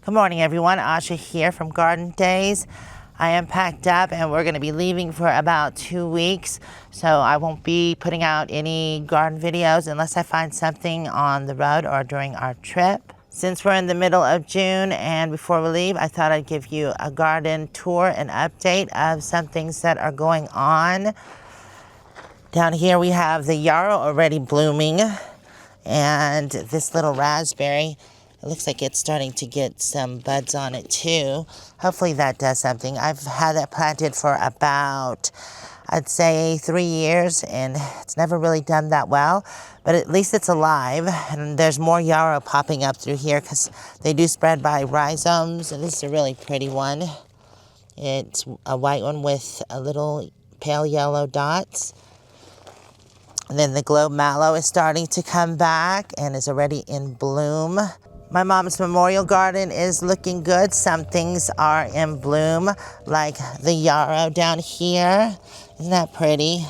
Good morning, everyone. Asha here from Garden Days. I am packed up and we're going to be leaving for about 2 weeks. So I won't be putting out any garden videos unless I find something on the road or during our trip. Since we're in the middle of June and before we leave, I thought I'd give you a garden tour and update of some things that are going on. Down here we have the yarrow already blooming, and this little raspberry, it looks like it's starting to get some buds on it too. Hopefully that does something. I've had that planted for about, I'd say 3 years, and it's never really done that well, but at least it's alive. And there's more yarrow popping up through here because they do spread by rhizomes. And this is a really pretty one. It's a white one with a little pale yellow dots. And then the globe mallow is starting to come back and is already in bloom. My mom's memorial garden is looking good. Some things are in bloom, like the yarrow down here. Isn't that pretty?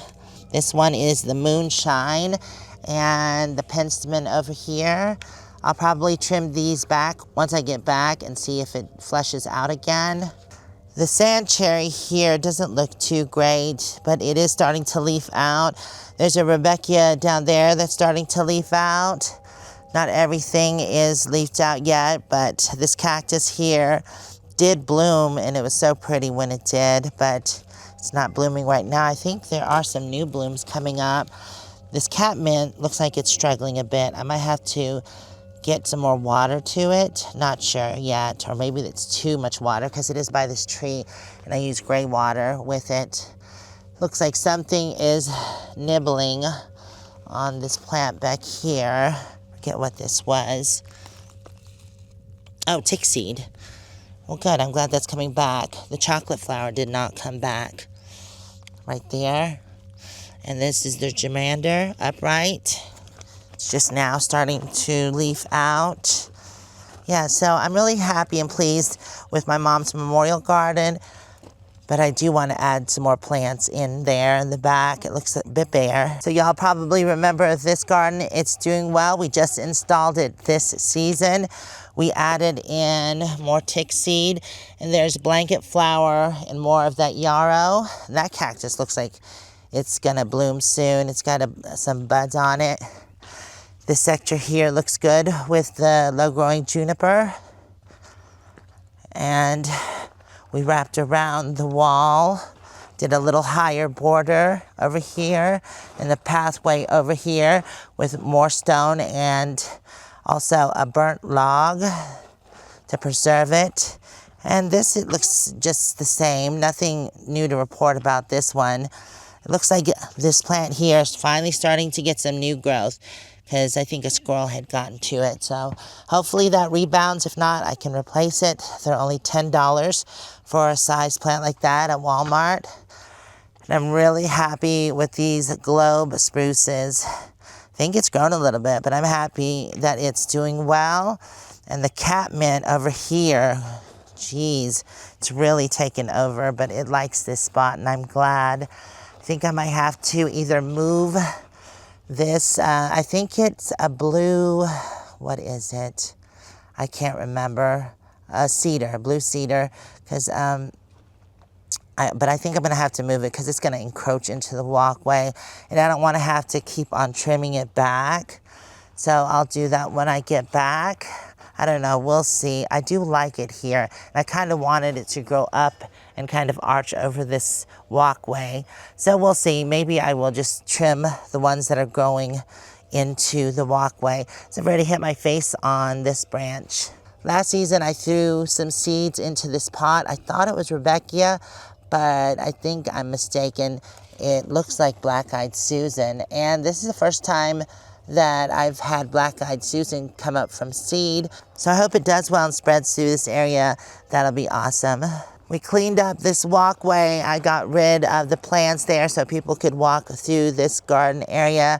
This one is the moonshine, and the penstemon over here. I'll probably trim these back once I get back and see if it fleshes out again. The sand cherry here doesn't look too great, but it is starting to leaf out. There's a Rebecca down there that's starting to leaf out. Not everything is leafed out yet, but this cactus here did bloom, and it was so pretty when it did, but it's not blooming right now. I think there are some new blooms coming up. This catmint looks like it's struggling a bit. I might have to get some more water to it. Not sure yet, or maybe it's too much water because it is by this tree, and I use gray water with it. Looks like something is nibbling on this plant back here. Forget what this was. Oh, tick seed. Well, good. I'm glad that's coming back. The chocolate flower did not come back. Right there. And this is the germander upright. It's just now starting to leaf out. Yeah, so I'm really happy and pleased with my mom's memorial garden. But I do want to add some more plants in there in the back. It looks a bit bare. So y'all probably remember this garden. It's doing well. We just installed it this season. We added in more tick seed, and there's blanket flower and more of that yarrow. That cactus looks like it's gonna bloom soon. It's got some buds on it. This sector here looks good with the low-growing juniper. And we wrapped around the wall, did a little higher border over here, and the pathway over here with more stone and also a burnt log to preserve it. And this, it looks just the same. Nothing new to report about this one. It looks like this plant here is finally starting to get some new growth, because I think a squirrel had gotten to it. So hopefully that rebounds. If not, I can replace it. They're only $10 for a size plant like that at Walmart. And I'm really happy with these globe spruces. I think it's grown a little bit, but I'm happy that it's doing well. And the catmint over here, geez, it's really taken over, but it likes this spot, and I'm glad. I think I might have to either move this, I think it's a blue, what is it? I can't remember. A blue cedar, because, but I think I'm going to have to move it because it's going to encroach into the walkway, and I don't want to have to keep on trimming it back. So I'll do that when I get back. I don't know, we'll see. I do like it here, and I kind of wanted it to grow up and kind of arch over this walkway. So we'll see. Maybe I will just trim the ones that are growing into the walkway. So I've already hit my face on this branch. Last season, I threw some seeds into this pot. I thought it was Rebecca, but I think I'm mistaken. It looks like Black-Eyed Susan, and this is the first time that I've had Black-Eyed Susan come up from seed. So I hope it does well and spreads through this area. That'll be awesome. We cleaned up this walkway. I got rid of the plants there so people could walk through this garden area,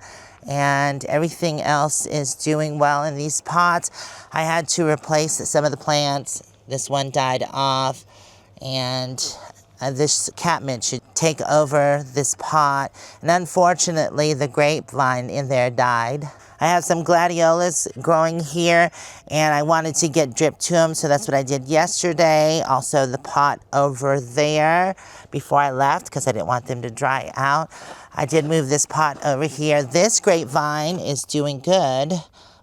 and everything else is doing well in these pots. I had to replace some of the plants. This one died off, and this catmint should take over this pot. And unfortunately, the grapevine in there died. I have some gladiolas growing here, and I wanted to get drip to them, so that's what I did yesterday. Also, the pot over there before I left, because I didn't want them to dry out. I did move this pot over here. This grapevine is doing good,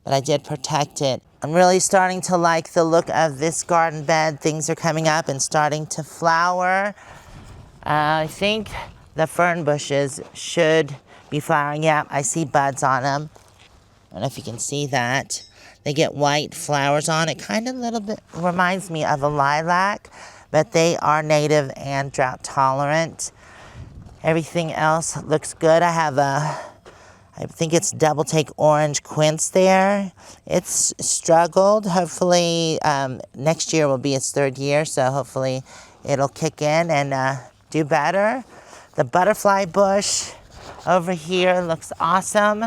but I did protect it. I'm really starting to like the look of this garden bed. Things are coming up and starting to flower. I think the fern bushes should be flowering. Yeah, I see buds on them. I don't know if you can see that. They get white flowers on it. Kind of a little bit reminds me of a lilac, but they are native and drought tolerant. Everything else looks good. I have I think it's double take orange quince there. It's struggled. Hopefully next year will be its 3rd year, so hopefully it'll kick in and do better. The butterfly bush over here looks awesome.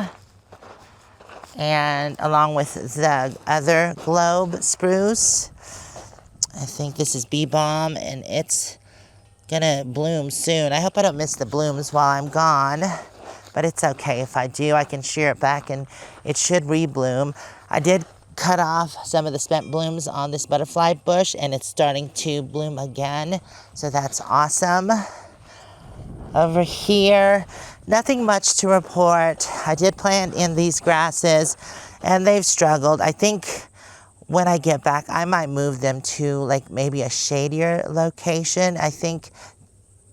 And along with the other globe spruce. I think this is bee balm, and it's gonna bloom soon. I hope I don't miss the blooms while I'm gone, but it's okay. If I do, I can shear it back and it should rebloom. I did cut off some of the spent blooms on this butterfly bush, and it's starting to bloom again, so that's awesome. Over here, nothing much to report. I did plant in these grasses, and they've struggled. I think when I get back, I might move them to like maybe a shadier location. I think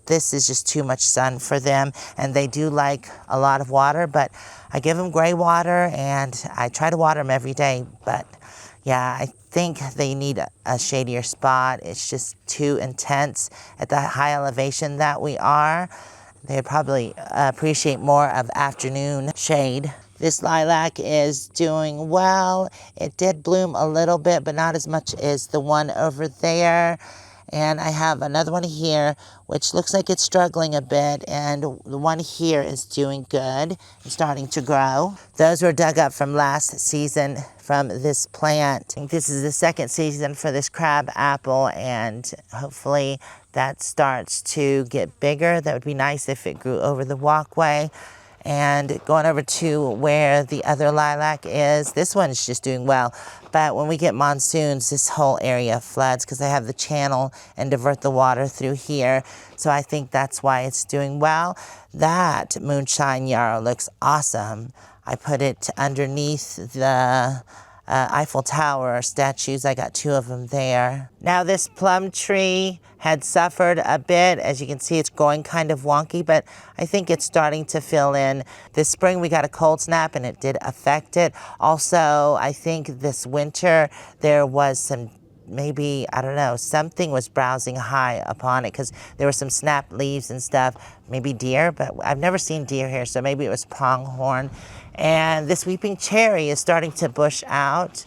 this is just too much sun for them, and they do like a lot of water, but I give them gray water, and I try to water them every day, but yeah, I think they need a shadier spot. It's just too intense at the high elevation that we are. They'd probably appreciate more of afternoon shade. This lilac is doing well. It did bloom a little bit, but not as much as the one over there. And I have another one here, which looks like it's struggling a bit, and the one here is doing good and starting to grow. Those were dug up from last season from this plant. I think this is the 2nd season for this crab apple, and hopefully that starts to get bigger. That would be nice if it grew over the walkway. And going over to where the other lilac is, this one's just doing well. But when we get monsoons, this whole area floods because I have the channel and divert the water through here. So I think that's why it's doing well. That moonshine yarrow looks awesome. I put it underneath the Eiffel Tower statues. I got 2 of them there. Now this plum tree had suffered a bit. As you can see, it's growing kind of wonky, but I think it's starting to fill in. This spring we got a cold snap and it did affect it. Also, I think this winter there was some, maybe, I don't know, something was browsing high upon it because there were some snapped leaves and stuff. Maybe deer, but I've never seen deer here, so maybe it was pronghorn. And this weeping cherry is starting to bush out.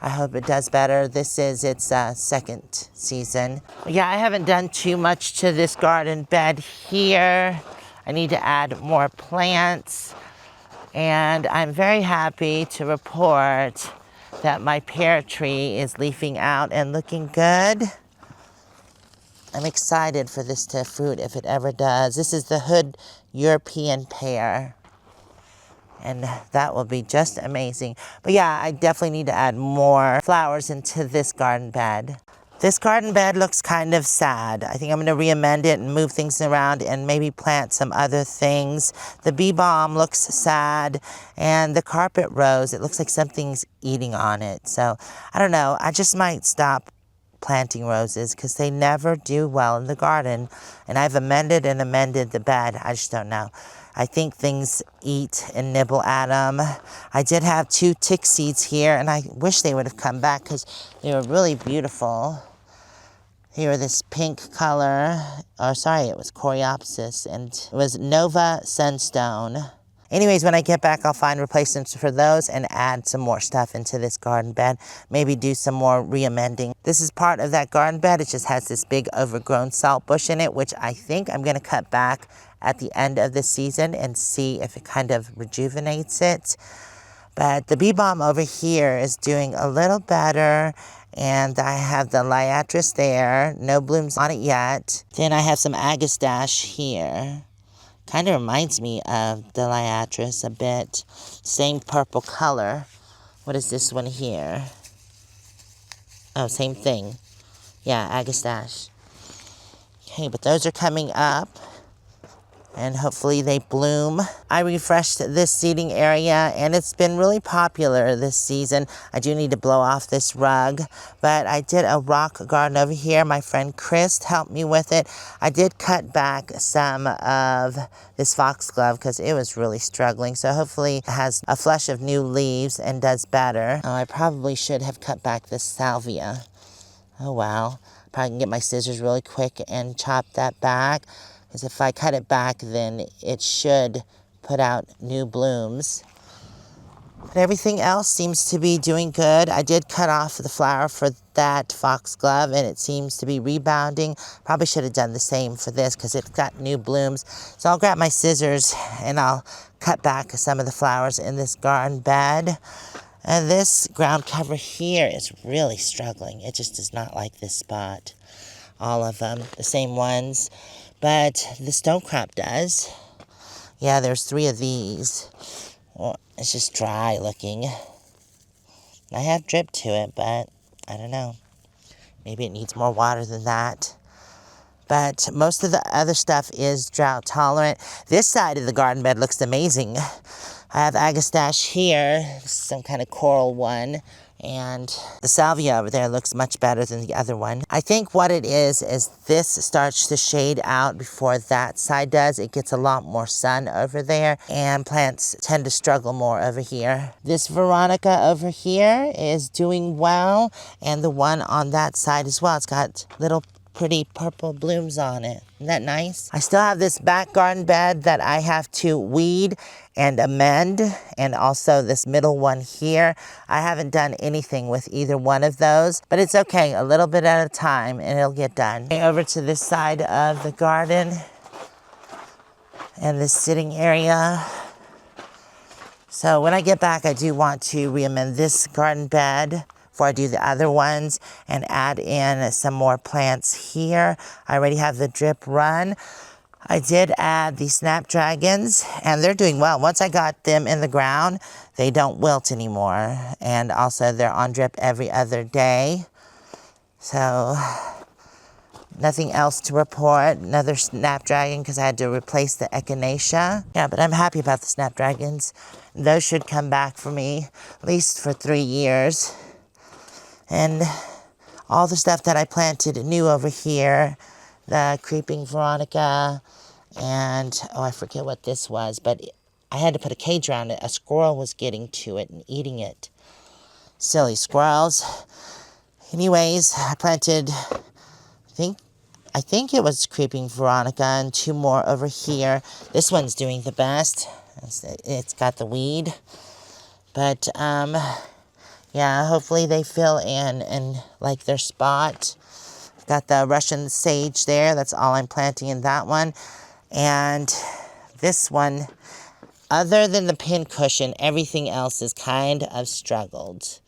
I hope it does better. This is its 2nd season. Yeah, I haven't done too much to this garden bed here. I need to add more plants. And I'm very happy to report that my pear tree is leafing out and looking good. I'm excited for this to fruit if it ever does. This is the Hood European pear. And that will be just amazing. But yeah, I definitely need to add more flowers into this garden bed. This garden bed looks kind of sad. I think I'm gonna re-amend it and move things around and maybe plant some other things. The bee balm looks sad, and the carpet rose, it looks like something's eating on it. So I don't know, I just might stop planting roses because they never do well in the garden. And I've amended and amended the bed, I just don't know. I think things eat and nibble at them. I did have 2 tick seeds here, and I wish they would have come back because they were really beautiful. Here, this pink color, or sorry, it was Coreopsis, and it was Nova Sunstone. Anyways, when I get back, I'll find replacements for those and add some more stuff into this garden bed. Maybe do some more re-amending. This is part of that garden bed. It just has this big overgrown salt bush in it, which I think I'm gonna cut back at the end of the season and see if it kind of rejuvenates it. But the bee balm over here is doing a little better, And I have the liatris there. No blooms on it yet. Then I have some agastache here. Kind of reminds me of the liatris a bit. Same purple color. What is this one here? Oh, same thing. Yeah, agastache. Okay, but those are coming up. And hopefully they bloom. I refreshed this seating area and it's been really popular this season. I do need to blow off this rug, but I did a rock garden over here. My friend Chris helped me with it. I did cut back some of this foxglove because it was really struggling. So hopefully it has a flush of new leaves and does better. Oh, I probably should have cut back this salvia. Oh well, probably can get my scissors really quick and chop that back. Because if I cut it back, then it should put out new blooms. But everything else seems to be doing good. I did cut off the flower for that foxglove, and it seems to be rebounding. Probably should have done the same for this because it's got new blooms. So I'll grab my scissors and I'll cut back some of the flowers in this garden bed. And this ground cover here is really struggling. It just does not like this spot. All of them, the same ones. But the stonecrop does. Yeah, there's 3 of these. Well, it's just dry looking. I have drip to it, but I don't know. Maybe it needs more water than that. But most of the other stuff is drought tolerant. This side of the garden bed looks amazing. I have agastache here, some kind of coral one. And the salvia over there looks much better than the other one. I think what it is this starts to shade out before that side does. It gets a lot more sun over there, and plants tend to struggle more over here. This Veronica over here is doing well, and the one on that side as well. It's got little pretty purple blooms on it. Isn't that nice? I still have this back garden bed that I have to weed and amend, and also this middle one here. I haven't done anything with either one of those, but it's okay, a little bit at a time and it'll get done. Okay, over to this side of the garden and this sitting area. So when I get back, I do want to re-amend this garden bed before I do the other ones and add in some more plants here. I already have the drip run. I did add the snapdragons, and they're doing well. Once I got them in the ground, they don't wilt anymore. And also, they're on drip every other day. So, nothing else to report. Another snapdragon because I had to replace the echinacea. Yeah, but I'm happy about the snapdragons. Those should come back for me, at least for 3 years. And all the stuff that I planted new over here, the creeping Veronica, and oh, I forget what this was, but I had to put a cage around it. A squirrel was getting to it and eating it. Silly squirrels. Anyways, I planted, I think it was creeping Veronica, and 2 more over here. This one's doing the best. It's got the weed. But, yeah, hopefully they fill in and like their spot. Got the Russian sage there. That's all I'm planting in that one. And this one, other than the pin cushion, everything else is kind of struggled.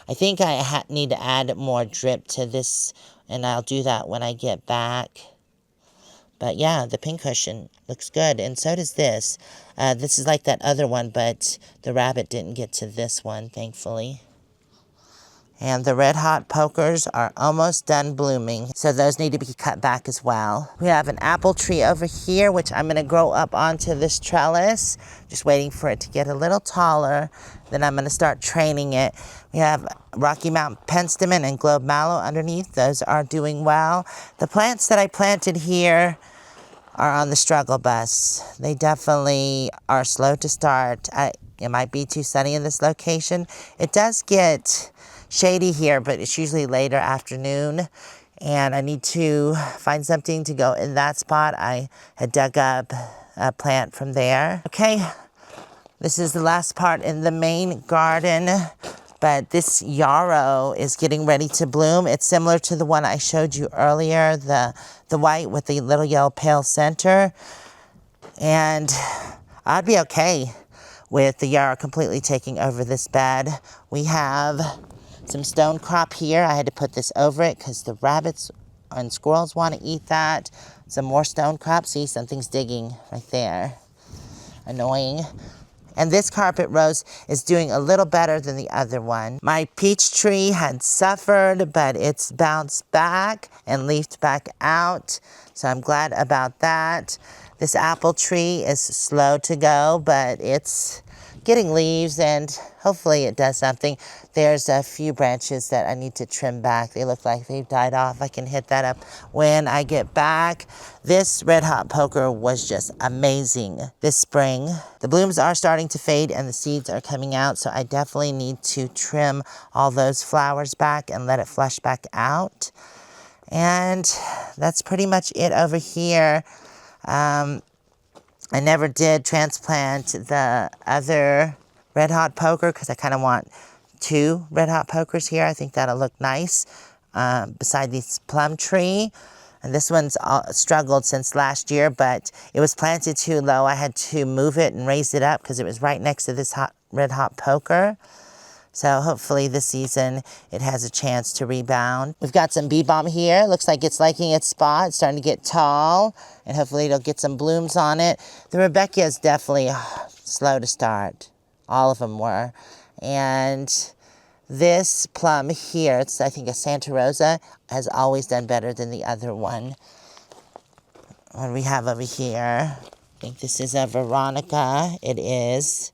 I think I need to add more drip to this, and I'll do that when I get back. But yeah, the pin cushion looks good, and so does this. This is like that other one, but the rabbit didn't get to this one, thankfully. And the red hot pokers are almost done blooming, so those need to be cut back as well. We have an apple tree over here, which I'm going to grow up onto this trellis. Just waiting for it to get a little taller. Then I'm going to start training it. We have Rocky Mountain penstemon and globe mallow underneath. Those are doing well. The plants that I planted here are on the struggle bus. They definitely are slow to start. It might be too sunny in this location. It does get shady here, but it's usually later afternoon, and I need to find something to go in that spot. I had dug up a plant from there. Okay, this is the last part in the main garden, but this yarrow is getting ready to bloom. It's similar to the one I showed you earlier, the white with the little yellow pale center, and I'd be okay with the yarrow completely taking over this bed. We have some stone crop here. I had to put this over it because the rabbits and squirrels want to eat that. Some more stone crop. See, something's digging right there. Annoying. And this carpet rose is doing a little better than the other one. My peach tree had suffered, but it's bounced back and leafed back out. So I'm glad about that. This apple tree is slow to go, but it's getting leaves and hopefully it does something. There's a few branches that I need to trim back. They look like they've died off. I can hit that up when I get back. This red hot poker was just amazing this spring. The blooms are starting to fade and the seeds are coming out, so I definitely need to trim all those flowers back and let it flush back out. And that's pretty much it over here. I never did transplant the other red hot poker because I kind of want 2 red hot pokers here. I think that'll look nice beside this plum tree. And this one's struggled since last year, but it was planted too low. I had to move it and raise it up because it was right next to this red hot poker. So hopefully this season it has a chance to rebound. We've got some bee balm here. Looks like it's liking its spot. It's starting to get tall and hopefully it'll get some blooms on it. The Rebecca is definitely slow to start. All of them were. And this plum here, it's I think a Santa Rosa, has always done better than the other one. What do we have over here? I think this is a Veronica. It is.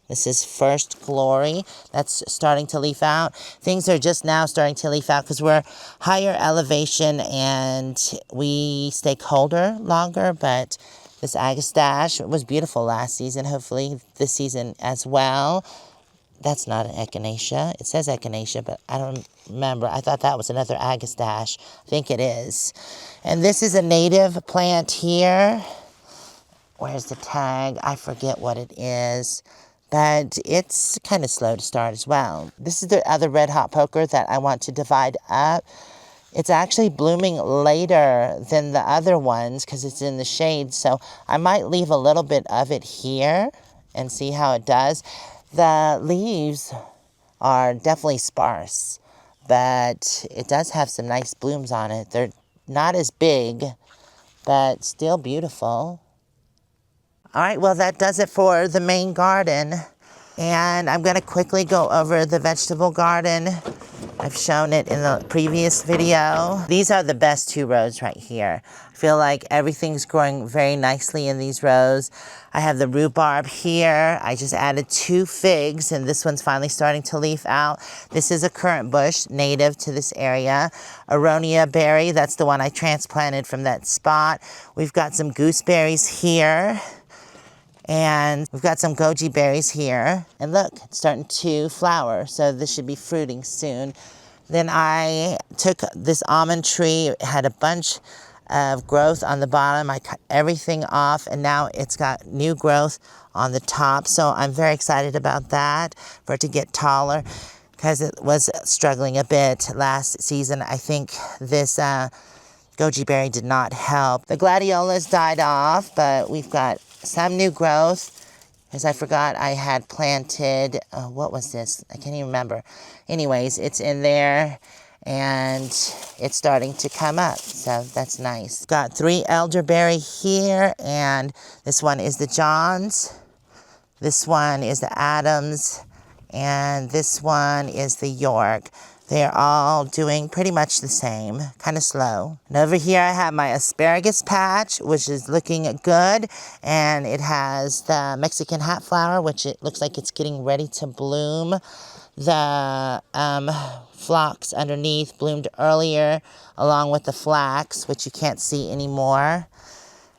This is First Glory. That's starting to leaf out. Things are just now starting to leaf out because we're higher elevation and we stay colder longer. But this Agastache was beautiful last season. Hopefully this season as well. That's not an echinacea. It says echinacea, but I don't remember. I thought that was another Agastache. I think it is. And this is a native plant here. Where's the tag? I forget what it is. But it's kind of slow to start as well. This is the other red hot poker that I want to divide up. It's actually blooming later than the other ones because it's in the shade. So I might leave a little bit of it here and see how it does. The leaves are definitely sparse, but it does have some nice blooms on it. They're not as big, but still beautiful. All right, well, that does it for the main garden. And I'm going to quickly go over the vegetable garden. I've shown it in the previous video. These are the best 2 rows right here. I feel like everything's growing very nicely in these rows. I have the rhubarb here. I just added 2 figs, and this one's finally starting to leaf out. This is a currant bush, native to this area. Aronia berry, that's the one I transplanted from that spot. We've got some gooseberries here. And we've got some goji berries here. And look, it's starting to flower, so this should be fruiting soon. Then I took this almond tree. It had a bunch of growth on the bottom. I cut everything off, and now it's got new growth on the top. So I'm very excited about that, for it to get taller, because it was struggling a bit last season. I think this goji berry did not help. The gladiolas died off, but we've got some new growth, because I forgot I had planted, what was this? I can't even remember. Anyways, it's in there, and it's starting to come up, so that's nice. Got 3 elderberry here, and this one is the Johns. This one is the Adams, and this one is the York. They're all doing pretty much the same, kind of slow. And over here I have my asparagus patch, which is looking good. And it has the Mexican hat flower, which it looks like it's getting ready to bloom. The phlox underneath bloomed earlier, along with the flax, which you can't see anymore.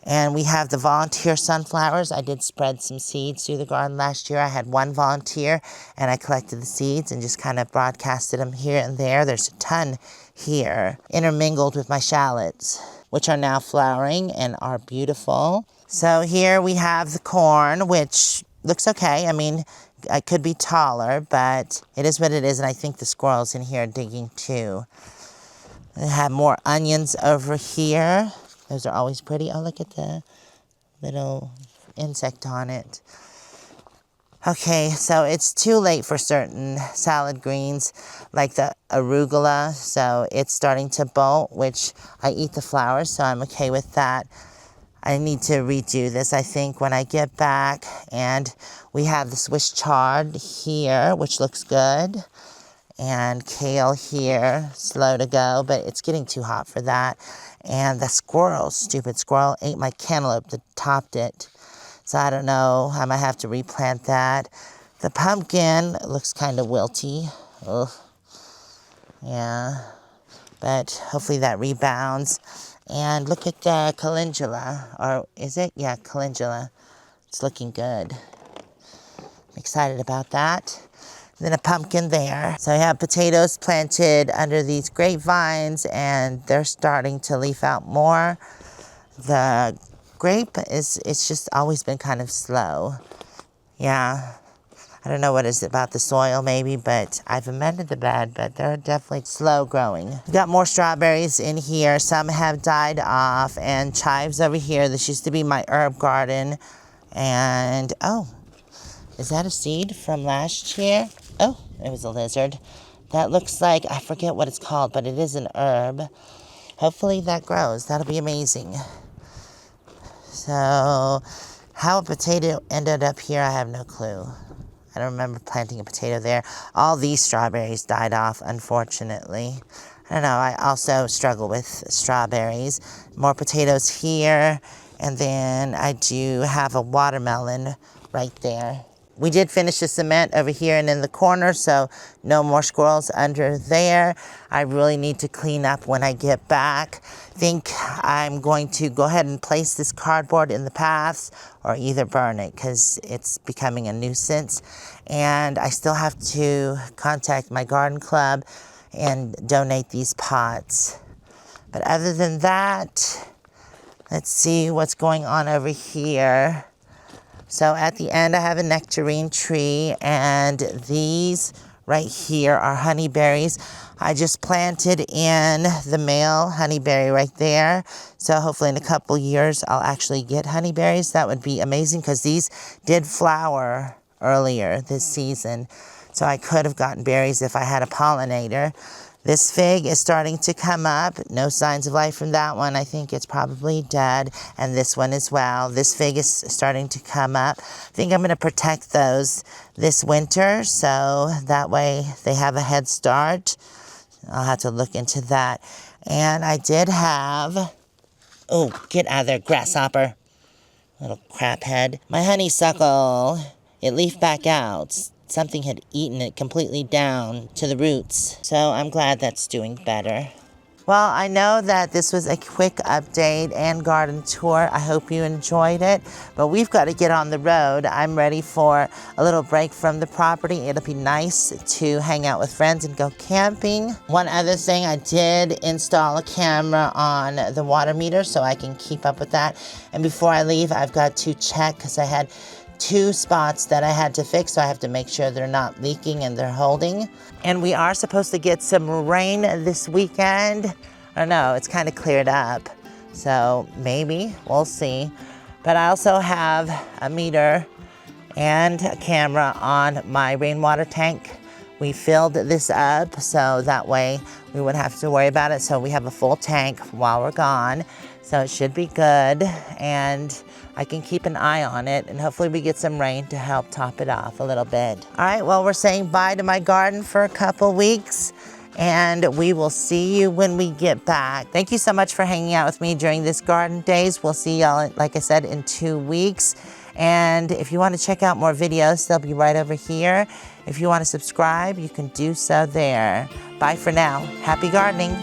And we have the volunteer sunflowers. I did spread some seeds through the garden last year. I had 1 volunteer, and I collected the seeds and just kind of broadcasted them here and there. There's a ton here, intermingled with my shallots, which are now flowering and are beautiful. So here we have the corn, which looks okay. I mean, it could be taller, but it is what it is, and I think the squirrels in here are digging too. I have more onions over here. Those are always pretty. Oh, look at the little insect on it. Okay, so it's too late for certain salad greens like the arugula, so it's starting to bolt, which I eat the flowers, so I'm okay with that. I need to redo this, I think, when I get back. And we have the Swiss chard here, which looks good. And kale here, slow to go, but it's getting too hot for that. And the squirrel, stupid squirrel, ate my cantaloupe that topped it. So I don't know, I might have to replant that. The pumpkin looks kind of wilty. Ugh. Yeah, but hopefully that rebounds. And look at the calendula, or is it? Yeah, calendula. It's looking good. I'm excited about that. Then a pumpkin there. So I have potatoes planted under these grapevines, and they're starting to leaf out more. The grape it's just always been kind of slow. Yeah. I don't know what is about the soil maybe, but I've amended the bed, but they're definitely slow growing. We've got more strawberries in here. Some have died off, and chives over here. This used to be my herb garden. And, oh, is that a seed from last year? Oh, it was a lizard. That looks like, I forget what it's called, but it is an herb. Hopefully that grows. That'll be amazing. So, how a potato ended up here, I have no clue. I don't remember planting a potato there. All these strawberries died off, unfortunately. I don't know, I also struggle with strawberries. More potatoes here, and then I do have a watermelon right there. We did finish the cement over here and in the corner, so no more squirrels under there. I really need to clean up when I get back. I think I'm going to go ahead and place this cardboard in the paths or either burn it because it's becoming a nuisance. And I still have to contact my garden club and donate these pots. But other than that, let's see what's going on over here. So at the end, I have a nectarine tree, and these right here are honeyberries. I just planted in the male honeyberry right there. So hopefully in a couple years, I'll actually get honeyberries. That would be amazing because these did flower earlier this season. So I could have gotten berries if I had a pollinator. This fig is starting to come up. No signs of life from that one. I think it's probably dead. And this one as well. This fig is starting to come up. I think I'm going to protect those this winter, so that way they have a head start. I'll have to look into that. And I did have... Oh, get out of there, grasshopper. Little crap head. My honeysuckle, it leafed back out. Something had eaten it completely down to the roots. So I'm glad that's doing better. Well, I know that this was a quick update and garden tour. I hope you enjoyed it, but we've got to get on the road. I'm ready for a little break from the property. It'll be nice to hang out with friends and go camping. One other thing, I did install a camera on the water meter so I can keep up with that. And before I leave, I've got to check because I had 2 spots that I had to fix, so I have to make sure they're not leaking and they're holding. And we are supposed to get some rain this weekend. I don't know, it's kind of cleared up, so maybe, we'll see. But I also have a meter and a camera on my rainwater tank. We filled this up so that way we wouldn't have to worry about it. So we have a full tank while we're gone. So it should be good, and I can keep an eye on it, and hopefully we get some rain to help top it off a little bit. All right, well, we're saying bye to my garden for a couple weeks, and we will see you when we get back. Thank you so much for hanging out with me during this garden days. We'll see y'all, like I said, in 2 weeks. And if you want to check out more videos, they'll be right over here. If you want to subscribe, you can do so there. Bye for now. Happy gardening.